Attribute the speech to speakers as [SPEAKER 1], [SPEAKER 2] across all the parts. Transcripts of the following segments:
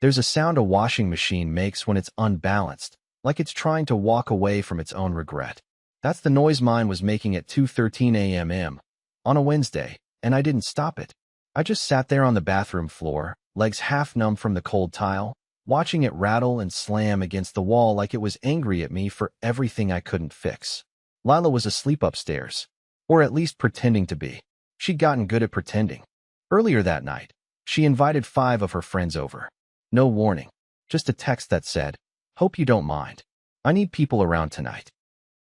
[SPEAKER 1] There's a sound a washing machine makes when it's unbalanced, like it's trying to walk away from its own regret. That's the noise mine was making at 2:13 a.m. on a Wednesday, and I didn't stop it. I just sat there on the bathroom floor, legs half numb from the cold tile, watching it rattle and slam against the wall like it was angry at me for everything I couldn't fix. Lila was asleep upstairs, or at least pretending to be. She'd gotten good at pretending. Earlier that night, she invited 5 of her friends over. No warning, just a text that said, "Hope you don't mind. I need people around tonight."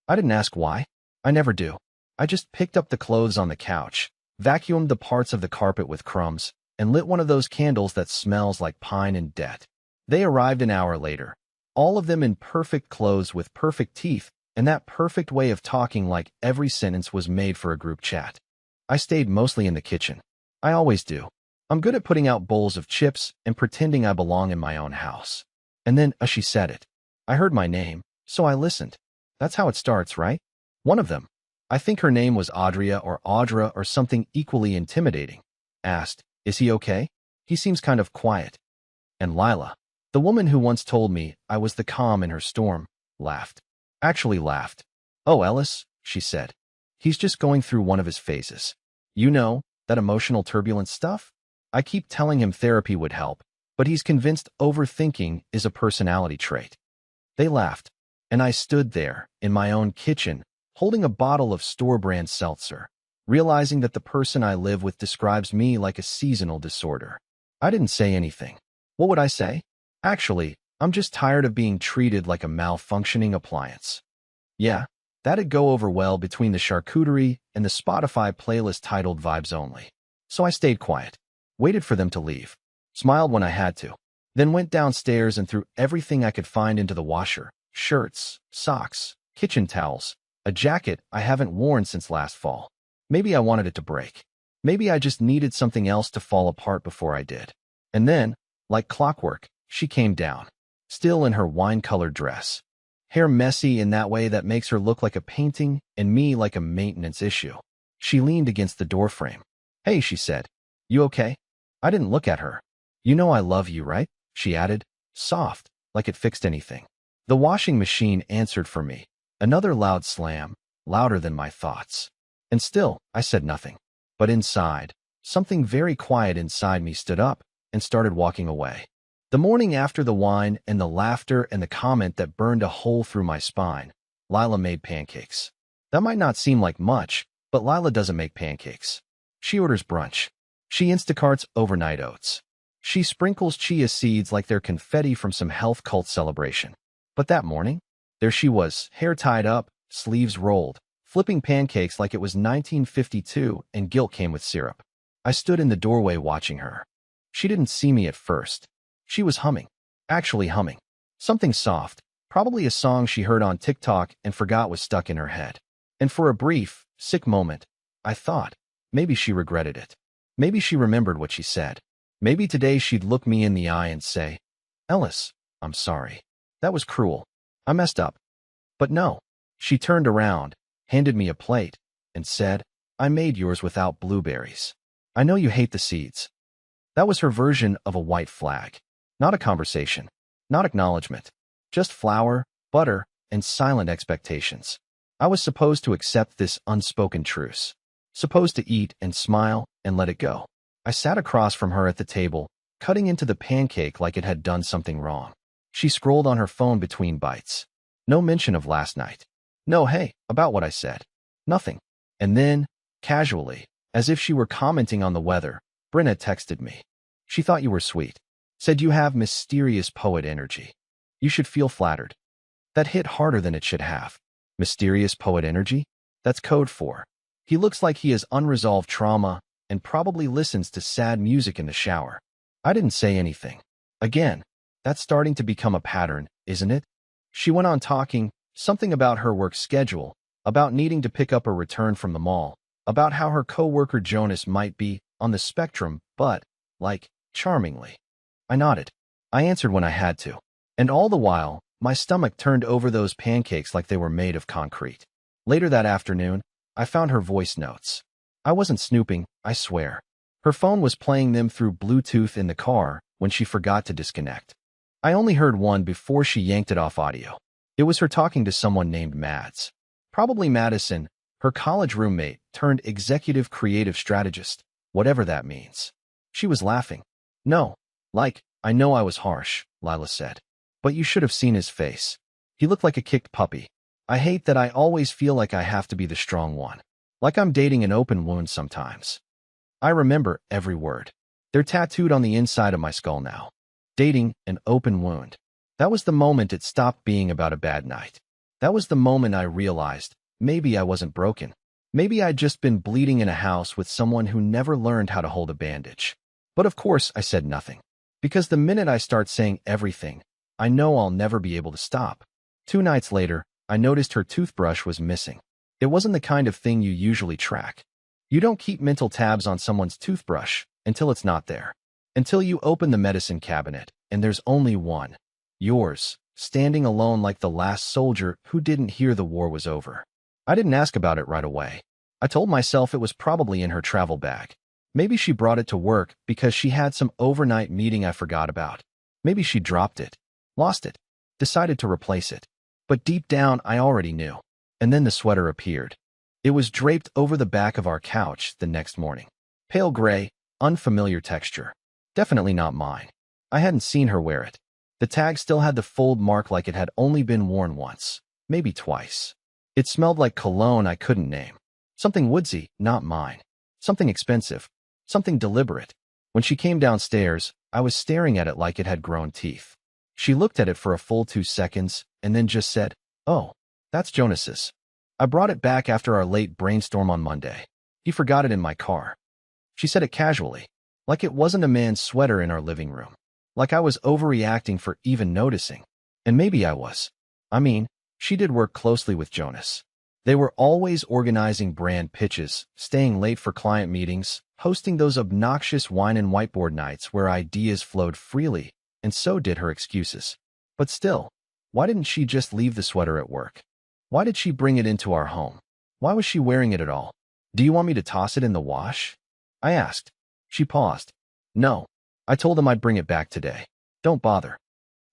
[SPEAKER 1] I didn't ask why. I never do. I just picked up the clothes on the couch, vacuumed the parts of the carpet with crumbs, and lit one of those candles that smells like pine and debt. They arrived an hour later, all of them in perfect clothes with perfect teeth, and that perfect way of talking like every sentence was made for a group chat. I stayed mostly in the kitchen. I always do. I'm good at putting out bowls of chips and pretending I belong in my own house. And then, she said it. I heard my name, so I listened. That's how it starts, right? One of them, I think her name was Audria or Audra or something equally intimidating, asked, "Is he okay? He seems kind of quiet." And Lila, the woman who once told me I was the calm in her storm, laughed. Actually laughed. "Oh, Ellis," she said. "He's just going through one of his phases. You know, that emotional turbulence stuff? I keep telling him therapy would help, but he's convinced overthinking is a personality trait." They laughed, and I stood there, in my own kitchen, holding a bottle of store-brand seltzer, realizing that the person I live with describes me like a seasonal disorder. I didn't say anything. What would I say? Actually, I'm just tired of being treated like a malfunctioning appliance. Yeah, that'd go over well between the charcuterie and the Spotify playlist titled Vibes Only. So I stayed quiet, waited for them to leave, smiled when I had to, then went downstairs and threw everything I could find into the washer: shirts, socks, kitchen towels, a jacket I haven't worn since last fall. Maybe I wanted it to break. Maybe I just needed something else to fall apart before I did. And then, like clockwork, she came down, still in her wine-colored dress, hair messy in that way that makes her look like a painting and me like a maintenance issue. She leaned against the doorframe. "Hey," she said. "You okay?" I didn't look at her. "You know I love you, right?" she added, soft, like it fixed anything. The washing machine answered for me. Another loud slam, louder than my thoughts. And still, I said nothing. But inside, something very quiet inside me stood up and started walking away. The morning after the wine and the laughter and the comment that burned a hole through my spine, Lila made pancakes. That might not seem like much, but Lila doesn't make pancakes. She orders brunch. She Instacarts overnight oats. She sprinkles chia seeds like they're confetti from some health cult celebration. But that morning, there she was, hair tied up, sleeves rolled, flipping pancakes like it was 1952 and guilt came with syrup. I stood in the doorway watching her. She didn't see me at first. She was humming. Actually humming. Something soft, probably a song she heard on TikTok and forgot was stuck in her head. And for a brief, sick moment, I thought, maybe she regretted it. Maybe she remembered what she said. Maybe today she'd look me in the eye and say, "Ellis, I'm sorry. That was cruel. I messed up." But no, she turned around, handed me a plate, and said, "I made yours without blueberries. I know you hate the seeds." That was her version of a white flag. Not a conversation, not acknowledgement, just flour, butter, and silent expectations. I was supposed to accept this unspoken truce, supposed to eat and smile and let it go. I sat across from her at the table, cutting into the pancake like it had done something wrong. She scrolled on her phone between bites. No mention of last night. No hey, about what I said. Nothing. And then, casually, as if she were commenting on the weather, Brenna texted me. "She thought you were sweet. Said you have mysterious poet energy. You should feel flattered." That hit harder than it should have. Mysterious poet energy? That's code for, he looks like he has unresolved trauma and probably listens to sad music in the shower. I didn't say anything. Again, that's starting to become a pattern, isn't it? She went on talking, something about her work schedule, about needing to pick up a return from the mall, about how her coworker Jonas might be on the spectrum, but, like, charmingly. I nodded. I answered when I had to. And all the while, my stomach turned over those pancakes like they were made of concrete. Later that afternoon, I found her voice notes. I wasn't snooping, I swear. Her phone was playing them through Bluetooth in the car, when she forgot to disconnect. I only heard one before she yanked it off audio. It was her talking to someone named Mads. Probably Madison, her college roommate turned executive creative strategist, whatever that means. She was laughing. No, I know I was harsh, Lila said. But you should have seen his face. He looked like a kicked puppy. I hate that I always feel like I have to be the strong one. Like I'm dating an open wound sometimes. I remember every word. They're tattooed on the inside of my skull now. Dating an open wound. That was the moment it stopped being about a bad night. That was the moment I realized maybe I wasn't broken. Maybe I'd just been bleeding in a house with someone who never learned how to hold a bandage. But of course I said nothing. Because the minute I start saying everything, I know I'll never be able to stop. 2 nights later, I noticed her toothbrush was missing. It wasn't the kind of thing you usually track. You don't keep mental tabs on someone's toothbrush until it's not there. Until you open the medicine cabinet, and there's only one. Yours, standing alone like the last soldier who didn't hear the war was over. I didn't ask about it right away. I told myself it was probably in her travel bag. Maybe she brought it to work because she had some overnight meeting I forgot about. Maybe she dropped it, lost it, decided to replace it. But deep down, I already knew. And then the sweater appeared. It was draped over the back of our couch the next morning. Pale gray, unfamiliar texture. Definitely not mine. I hadn't seen her wear it. The tag still had the fold mark like it had only been worn once, maybe twice. It smelled like cologne I couldn't name. Something woodsy, not mine. Something expensive. Something deliberate. When she came downstairs, I was staring at it like it had grown teeth. She looked at it for a full 2 seconds and then just said, "Oh, that's Jonas's. I brought it back after our late brainstorm on Monday. He forgot it in my car." She said it casually, like it wasn't a man's sweater in our living room. Like I was overreacting for even noticing. And maybe I was. I mean, she did work closely with Jonas. They were always organizing brand pitches, staying late for client meetings, hosting those obnoxious wine and whiteboard nights where ideas flowed freely, and so did her excuses. But still, why didn't she just leave the sweater at work? Why did she bring it into our home? Why was she wearing it at all? "Do you want me to toss it in the wash?" I asked. She paused. "No. I told him I'd bring it back today. Don't bother."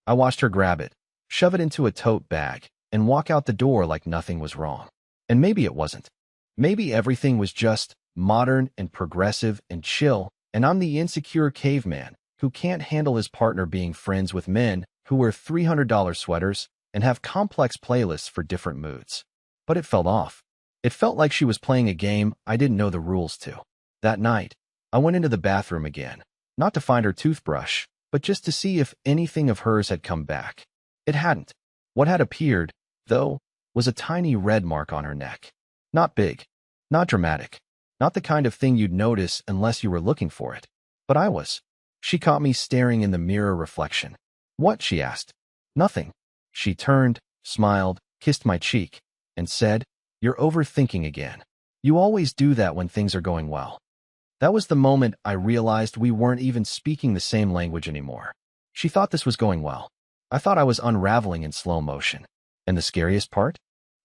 [SPEAKER 1] I watched her grab it, shove it into a tote bag, and walk out the door like nothing was wrong. And maybe it wasn't. Maybe everything was just modern and progressive and chill, and I'm the insecure caveman who can't handle his partner being friends with men who wear $300 sweaters and have complex playlists for different moods. But it felt off. It felt like she was playing a game I didn't know the rules to. That night, I went into the bathroom again, not to find her toothbrush, but just to see if anything of hers had come back. It hadn't. What had appeared, though, was a tiny red mark on her neck. Not big, not dramatic, not the kind of thing you'd notice unless you were looking for it. But I was. She caught me staring in the mirror reflection. "What?" she asked. "Nothing." She turned, smiled, kissed my cheek, and said, "You're overthinking again. You always do that when things are going well." That was the moment I realized we weren't even speaking the same language anymore. She thought this was going well. I thought I was unraveling in slow motion. And the scariest part?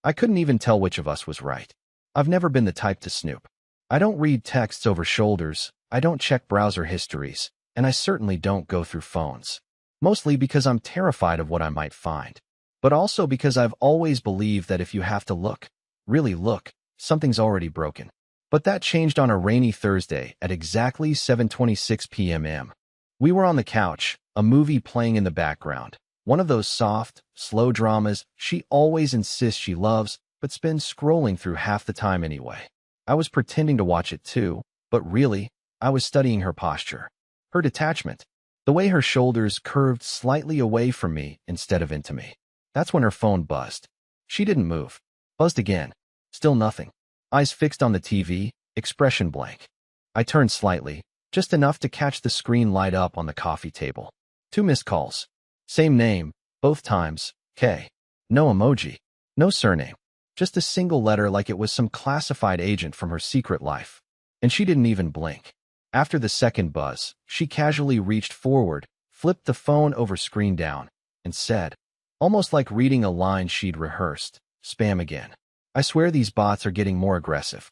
[SPEAKER 1] I couldn't even tell which of us was right. I've never been the type to snoop. I don't read texts over shoulders, I don't check browser histories, and I certainly don't go through phones. Mostly because I'm terrified of what I might find. But also because I've always believed that if you have to look, really look, something's already broken. But that changed on a rainy Thursday at exactly 7:26 p.m. We were on the couch, a movie playing in the background. One of those soft, slow dramas she always insists she loves, but spends scrolling through half the time anyway. I was pretending to watch it too, but really, I was studying her posture. Her detachment. The way her shoulders curved slightly away from me instead of into me. That's when her phone buzzed. She didn't move. Buzzed again. Still nothing. Eyes fixed on the TV, expression blank. I turned slightly, just enough to catch the screen light up on the coffee table. 2 missed calls. Same name, both times, K. No emoji. No surname. Just a single letter like it was some classified agent from her secret life. And she didn't even blink. After the second buzz, she casually reached forward, flipped the phone over screen down, and said, almost like reading a line she'd rehearsed, "Spam again. I swear these bots are getting more aggressive."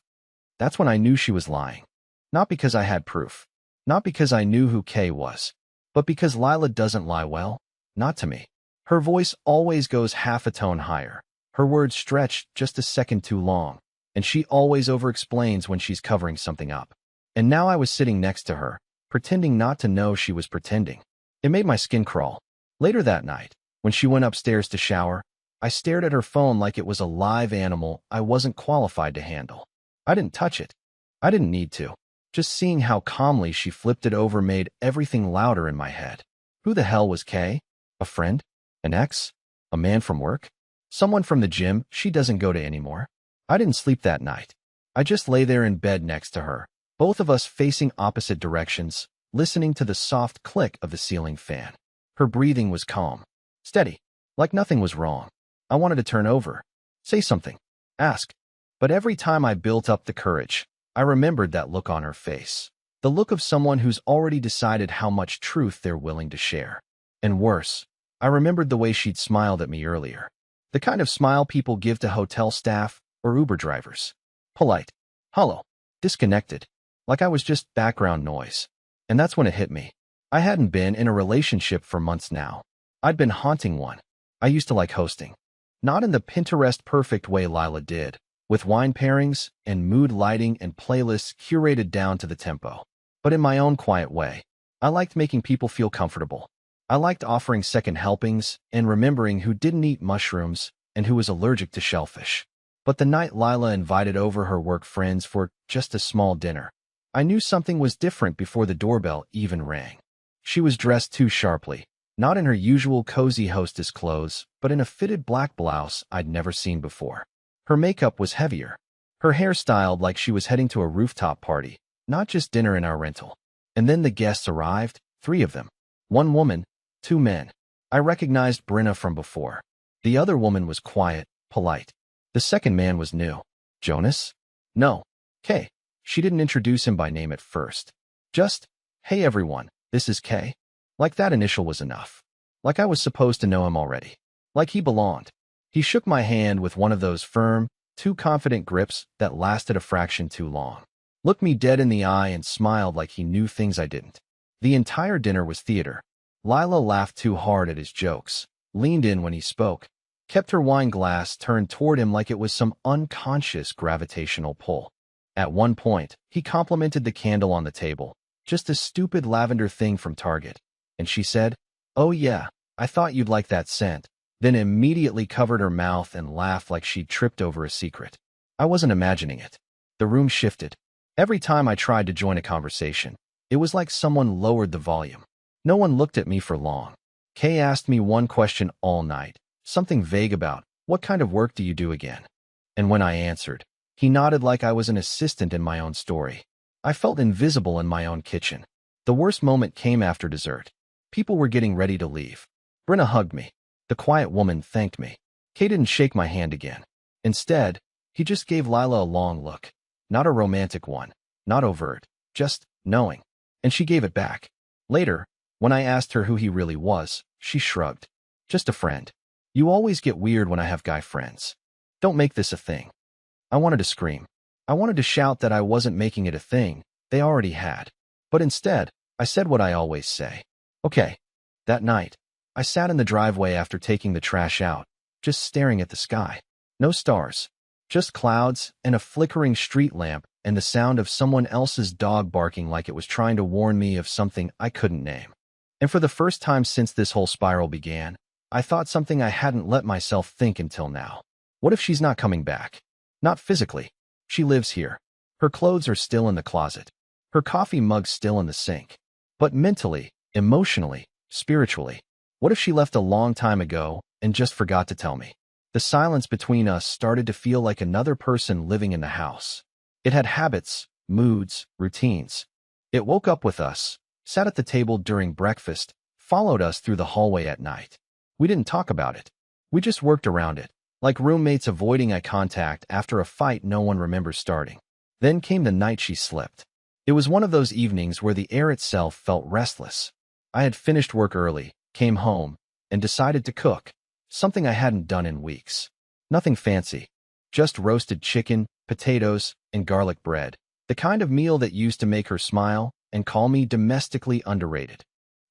[SPEAKER 1] That's when I knew she was lying. Not because I had proof. Not because I knew who K was. But because Lila doesn't lie well, not to me. Her voice always goes half a tone higher. Her words stretch just a second too long, and she always over-explains when she's covering something up. And now I was sitting next to her, pretending not to know she was pretending. It made my skin crawl. Later that night, when she went upstairs to shower, I stared at her phone like it was a live animal I wasn't qualified to handle. I didn't touch it. I didn't need to. Just seeing how calmly she flipped it over made everything louder in my head. Who the hell was Kay? A friend? An ex? A man from work? Someone from the gym she doesn't go to anymore? I didn't sleep that night. I just lay there in bed next to her, both of us facing opposite directions, listening to the soft click of the ceiling fan. Her breathing was calm, steady, like nothing was wrong. I wanted to turn over, say something, ask. But every time I built up the courage, I remembered that look on her face. The look of someone who's already decided how much truth they're willing to share. And worse, I remembered the way she'd smiled at me earlier. The kind of smile people give to hotel staff or Uber drivers. Polite, hollow, disconnected, like I was just background noise. And that's when it hit me. I hadn't been in a relationship for months now. I'd been haunting one. I used to like hosting. Not in the Pinterest-perfect way Lila did, with wine pairings and mood lighting and playlists curated down to the tempo. But in my own quiet way. I liked making people feel comfortable. I liked offering second helpings and remembering who didn't eat mushrooms and who was allergic to shellfish. But the night Lila invited over her work friends for just a small dinner, I knew something was different before the doorbell even rang. She was dressed too sharply, not in her usual cozy hostess clothes, but in a fitted black blouse I'd never seen before. Her makeup was heavier, her hair styled like she was heading to a rooftop party, not just dinner in our rental. And then the guests arrived, 3 of them. 1 woman, 2 men. I recognized Brenna from before. The other woman was quiet, polite. The second man was new. Jonas? No. Kay. She didn't introduce him by name at first. Just, hey everyone, this is Kay. Like that initial was enough. Like I was supposed to know him already. Like he belonged. He shook my hand with one of those firm, too confident grips that lasted a fraction too long. Looked me dead in the eye and smiled like he knew things I didn't. The entire dinner was theater. Lila laughed too hard at his jokes, leaned in when he spoke, kept her wine glass turned toward him like it was some unconscious gravitational pull. At one point, he complimented the candle on the table, just a stupid lavender thing from Target. And she said, "Oh yeah, I thought you'd like that scent," then immediately covered her mouth and laughed like she'd tripped over a secret. I wasn't imagining it. The room shifted. Every time I tried to join a conversation, it was like someone lowered the volume. No one looked at me for long. Kay asked me one question all night, something vague about, "What kind of work do you do again?" And when I answered, he nodded like I was an assistant in my own story. I felt invisible in my own kitchen. The worst moment came after dessert. People were getting ready to leave. Brenna hugged me. The quiet woman thanked me. Kay didn't shake my hand again. Instead, he just gave Lila a long look. Not a romantic one, not overt, just knowing. And she gave it back. Later, when I asked her who he really was, she shrugged. "Just a friend. You always get weird when I have guy friends. Don't make this a thing." I wanted to scream. I wanted to shout that I wasn't making it a thing they already had. But instead, I said what I always say. Okay. That night, I sat in the driveway after taking the trash out, just staring at the sky. No stars. Just clouds and a flickering street lamp and the sound of someone else's dog barking like it was trying to warn me of something I couldn't name. And for the first time since this whole spiral began, I thought something I hadn't let myself think until now. What if she's not coming back? Not physically. She lives here. Her clothes are still in the closet. Her coffee mug's still in the sink. But mentally, emotionally, spiritually, what if she left a long time ago and just forgot to tell me? The silence between us started to feel like another person living in the house. It had habits, moods, routines. It woke up with us, sat at the table during breakfast, followed us through the hallway at night. We didn't talk about it. We just worked around it, like roommates avoiding eye contact after a fight no one remembers starting. Then came the night she slipped. It was one of those evenings where the air itself felt restless. I had finished work early, came home, and decided to cook, something I hadn't done in weeks. Nothing fancy, just roasted chicken, potatoes, and garlic bread, the kind of meal that used to make her smile and call me domestically underrated.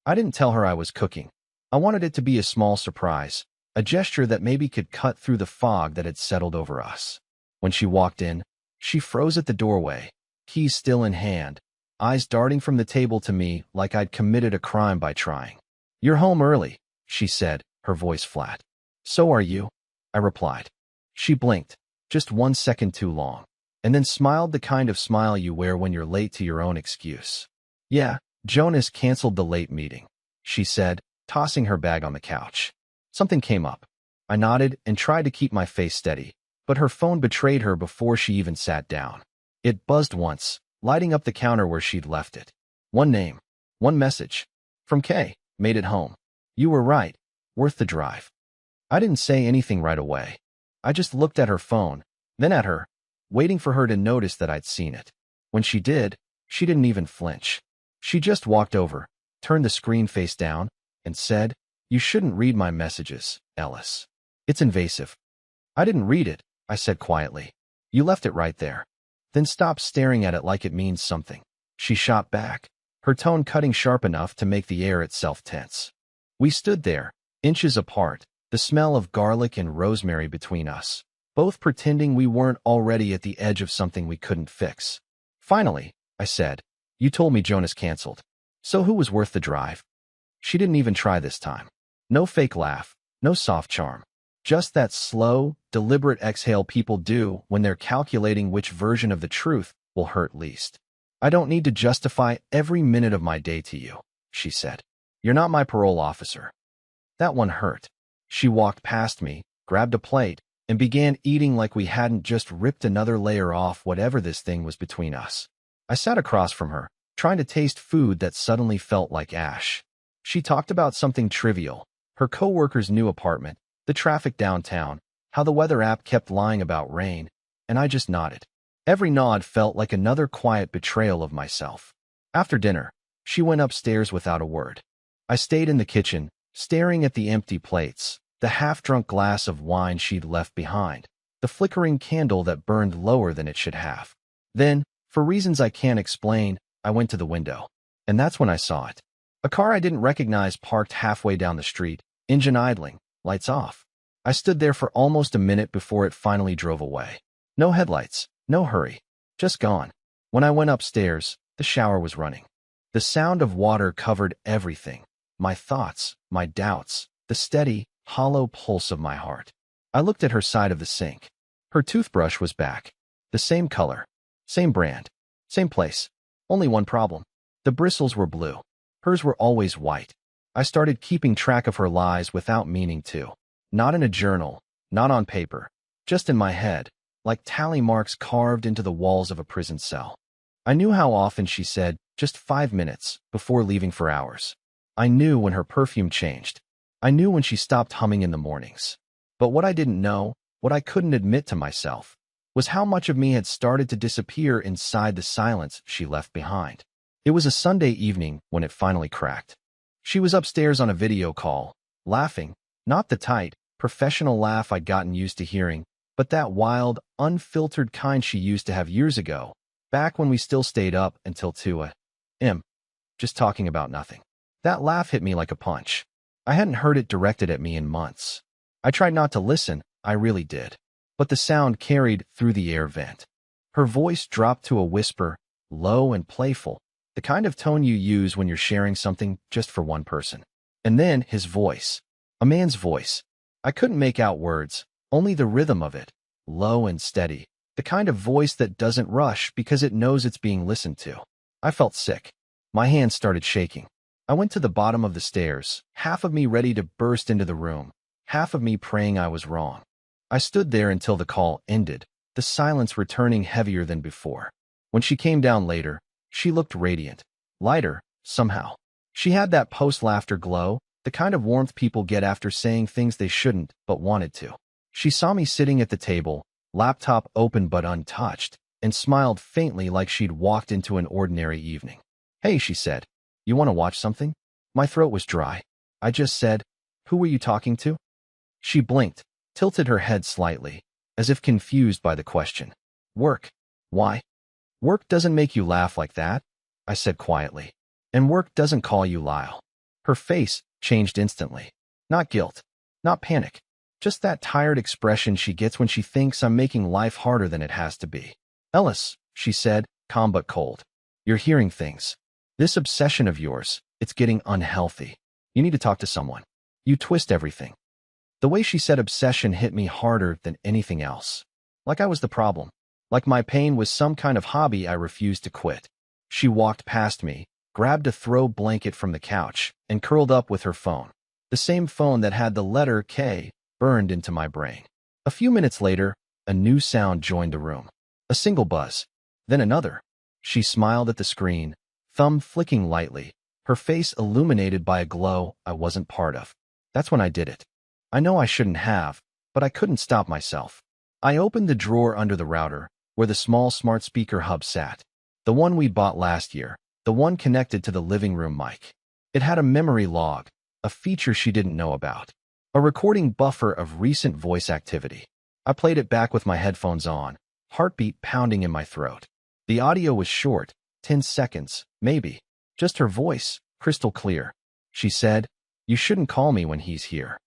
[SPEAKER 1] I didn't tell her I was cooking. I wanted it to be a small surprise, a gesture that maybe could cut through the fog that had settled over us. When she walked in, she froze at the doorway, keys still in hand, eyes darting from the table to me like I'd committed a crime by trying. "You're home early," she said, her voice flat. "So are you," I replied. She blinked, just 1 second too long, and then smiled the kind of smile you wear when you're late to your own excuse. "Yeah, Jonas canceled the late meeting," she said, tossing her bag on the couch. Something came up. I nodded and tried to keep my face steady, but her phone betrayed her before she even sat down. It buzzed once, lighting up the counter where she'd left it. One name, one message. From Kay, made it home. "You were right, worth the drive." I didn't say anything right away. I just looked at her phone, then at her, waiting for her to notice that I'd seen it. When she did, she didn't even flinch. She just walked over, turned the screen face down, and said, "You shouldn't read my messages, Ellis. It's invasive." "I didn't read it," I said quietly. "You left it right there." "Then stop staring at it like it means something," she shot back, her tone cutting sharp enough to make the air itself tense. We stood there, inches apart, the smell of garlic and rosemary between us, both pretending we weren't already at the edge of something we couldn't fix. "Finally," I said, "you told me Jonas canceled. So who was worth the drive?" She didn't even try this time. No fake laugh, no soft charm. Just that slow, deliberate exhale people do when they're calculating which version of the truth will hurt least. "I don't need to justify every minute of my day to you," she said. "You're not my parole officer." That one hurt. She walked past me, grabbed a plate, and began eating like we hadn't just ripped another layer off whatever this thing was between us. I sat across from her, trying to taste food that suddenly felt like ash. She talked about something trivial, her coworker's new apartment, the traffic downtown, how the weather app kept lying about rain, and I just nodded. Every nod felt like another quiet betrayal of myself. After dinner, she went upstairs without a word. I stayed in the kitchen, staring at the empty plates, the half-drunk glass of wine she'd left behind, the flickering candle that burned lower than it should have. Then, for reasons I can't explain, I went to the window. And that's when I saw it. A car I didn't recognize parked halfway down the street, engine idling, lights off. I stood there for almost a minute before it finally drove away. No headlights, no hurry, just gone. When I went upstairs, the shower was running. The sound of water covered everything. My thoughts, my doubts, the steady, hollow pulse of my heart. I looked at her side of the sink. Her toothbrush was back. The same color, same brand, same place. Only one problem. The bristles were blue. Hers were always white. I started keeping track of her lies without meaning to. Not in a journal, not on paper, just in my head, like tally marks carved into the walls of a prison cell. I knew how often she said, "just 5 minutes," before leaving for hours. I knew when her perfume changed. I knew when she stopped humming in the mornings. But what I didn't know, what I couldn't admit to myself, was how much of me had started to disappear inside the silence she left behind. It was a Sunday evening when it finally cracked. She was upstairs on a video call, laughing, not the tight, professional laugh I'd gotten used to hearing, but that wild, unfiltered kind she used to have years ago, back when we still stayed up until 2 a.m., just talking about nothing. That laugh hit me like a punch. I hadn't heard it directed at me in months. I tried not to listen, I really did. But the sound carried through the air vent. Her voice dropped to a whisper, low and playful, the kind of tone you use when you're sharing something just for one person. And then his voice. A man's voice. I couldn't make out words, only the rhythm of it, low and steady, the kind of voice that doesn't rush because it knows it's being listened to. I felt sick. My hands started shaking. I went to the bottom of the stairs, half of me ready to burst into the room, half of me praying I was wrong. I stood there until the call ended, the silence returning heavier than before. When she came down later, she looked radiant, lighter, somehow. She had that post-laughter glow, the kind of warmth people get after saying things they shouldn't but wanted to. She saw me sitting at the table, laptop open but untouched, and smiled faintly like she'd walked into an ordinary evening. "Hey," she said, "you want to watch something?" My throat was dry. I just said, "Who were you talking to?" She blinked, tilted her head slightly, as if confused by the question. "Work." "Why?" "Work doesn't make you laugh like that," I said quietly. "And work doesn't call you Lyle." Her face changed instantly. Not guilt, not panic, just that tired expression she gets when she thinks I'm making life harder than it has to be. Ellis, she said, calm but cold. You're hearing things. This obsession of yours, it's getting unhealthy. You need to talk to someone. You twist everything. The way she said obsession hit me harder than anything else. Like I was the problem. Like my pain was some kind of hobby I refused to quit. She walked past me, grabbed a throw blanket from the couch, and curled up with her phone. The same phone that had the letter K burned into my brain. A few minutes later, a new sound joined the room. A single buzz. Then another. She smiled at the screen, thumb flicking lightly, her face illuminated by a glow I wasn't part of. That's when I did it. I know I shouldn't have, but I couldn't stop myself. I opened the drawer under the router, where the small smart speaker hub sat. The one we bought last year, the one connected to the living room mic. It had a memory log, a feature she didn't know about. A recording buffer of recent voice activity. I played it back with my headphones on, heartbeat pounding in my throat. The audio was short, 10 seconds, maybe. Just her voice, crystal clear. She said, "You shouldn't call me when he's here."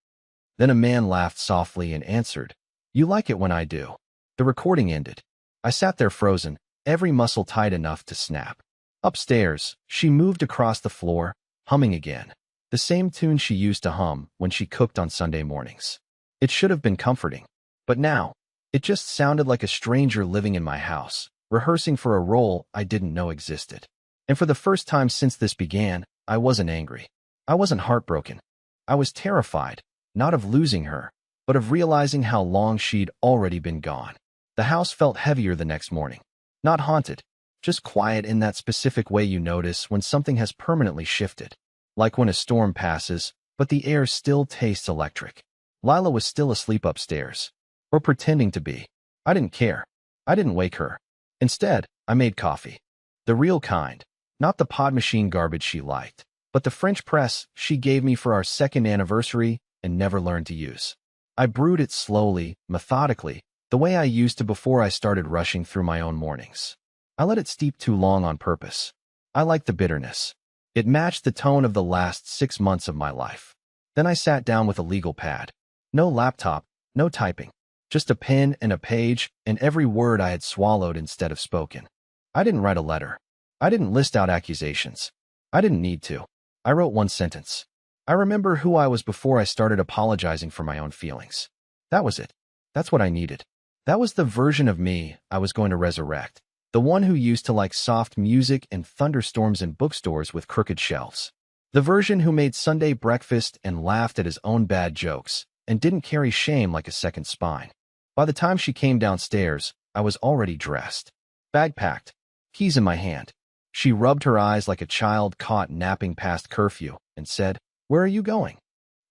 [SPEAKER 1] Then a man laughed softly and answered, "You like it when I do." The recording ended. I sat there frozen, every muscle tight enough to snap. Upstairs, she moved across the floor, humming again. The same tune she used to hum when she cooked on Sunday mornings. It should have been comforting. But now, it just sounded like a stranger living in my house, rehearsing for a role I didn't know existed. And for the first time since this began, I wasn't angry. I wasn't heartbroken. I was terrified, not of losing her, but of realizing how long she'd already been gone. The house felt heavier the next morning. Not haunted, just quiet in that specific way you notice when something has permanently shifted. Like when a storm passes, but the air still tastes electric. Lila was still asleep upstairs. Or pretending to be. I didn't care. I didn't wake her. Instead, I made coffee. The real kind. Not the pod machine garbage she liked, but the French press she gave me for our second anniversary and never learned to use. I brewed it slowly, methodically, the way I used to before I started rushing through my own mornings. I let it steep too long on purpose. I liked the bitterness. It matched the tone of the last 6 months of my life. Then I sat down with a legal pad. No laptop, no typing. Just a pen and a page and every word I had swallowed instead of spoken. I didn't write a letter. I didn't list out accusations. I didn't need to. I wrote one sentence. I remember who I was before I started apologizing for my own feelings. That was it. That's what I needed. That was the version of me I was going to resurrect. The one who used to like soft music and thunderstorms in bookstores with crooked shelves. The version who made Sunday breakfast and laughed at his own bad jokes and didn't carry shame like a second spine. By the time she came downstairs, I was already dressed. Bag packed. Keys in my hand. She rubbed her eyes like a child caught napping past curfew and said, "Where are you going?"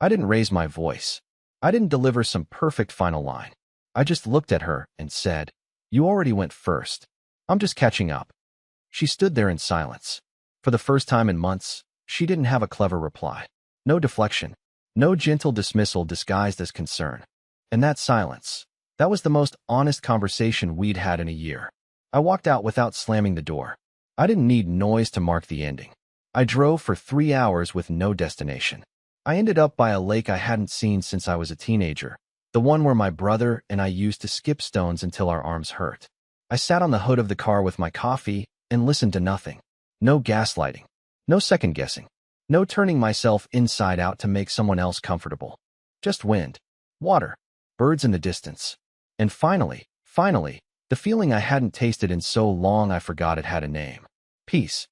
[SPEAKER 1] I didn't raise my voice. I didn't deliver some perfect final line. I just looked at her and said, "You already went first. I'm just catching up." She stood there in silence. For the first time in months, she didn't have a clever reply. No deflection. No gentle dismissal disguised as concern. And that silence, that was the most honest conversation we'd had in a year. I walked out without slamming the door. I didn't need noise to mark the ending. I drove for 3 hours with no destination. I ended up by a lake I hadn't seen since I was a teenager, the one where my brother and I used to skip stones until our arms hurt. I sat on the hood of the car with my coffee and listened to nothing. No gaslighting. No second guessing. No turning myself inside out to make someone else comfortable. Just wind, water, birds in the distance. And finally, the feeling I hadn't tasted in so long I forgot it had a name. Peace.